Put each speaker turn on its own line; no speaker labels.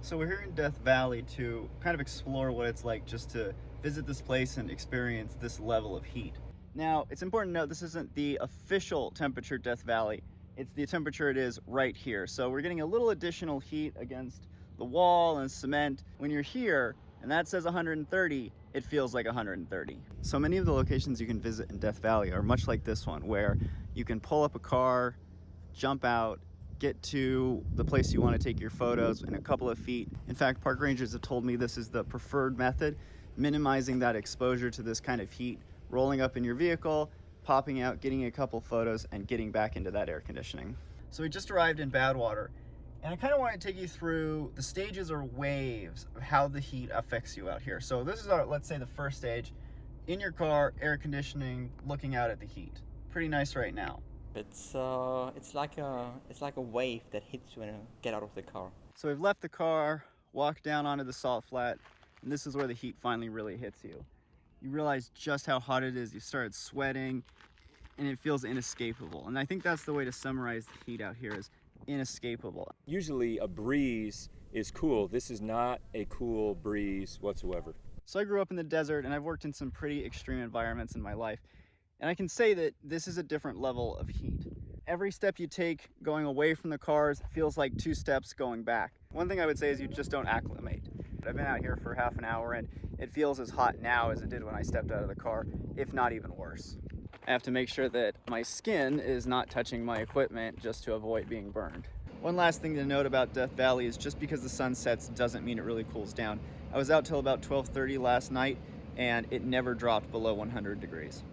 So we're here in Death Valley to kind of explore what it's like just to visit this place and experience this level of heat. Now, it's important to note this isn't the official temperature Death Valley. It's the temperature it is right here. So we're getting a little additional heat against the wall and cement. When you're here and that says 130, it feels like 130. So many of the locations you can visit in Death Valley are much like this one, where you can pull up a car, jump out, get to the place you want to take your photos in a couple of feet. In fact, park rangers have told me this is the preferred method, minimizing that exposure to this kind of heat, rolling up in your vehicle, popping out, getting a couple photos, and getting back into that air conditioning. So we just arrived in Badwater, and I kind of want to take you through the stages or waves of how the heat affects you out here. So this is our, let's say, the first stage. In your car, air conditioning, looking out at the heat. Pretty nice right now.
It's like a wave that hits you when you get out of the car.
So we've left the car, walked down onto the salt flat, and this is where the heat finally really hits you. You realize just how hot it is. You started sweating, and it feels inescapable. And I think that's the way to summarize the heat out here, is inescapable.
Usually a breeze is cool. This is not a cool breeze whatsoever.
So I grew up in the desert, and I've worked in some pretty extreme environments in my life. And I can say that this is a different level of heat. Every step you take going away from the cars feels like 2 steps going back. One thing I would say is you just don't acclimate. I've been out here for half an hour and it feels as hot now as it did when I stepped out of the car, if not even worse. I have to make sure that my skin is not touching my equipment just to avoid being burned. One last thing to note about Death Valley is just because the sun sets doesn't mean it really cools down. I was out till about 12:30 last night and it never dropped below 100 degrees.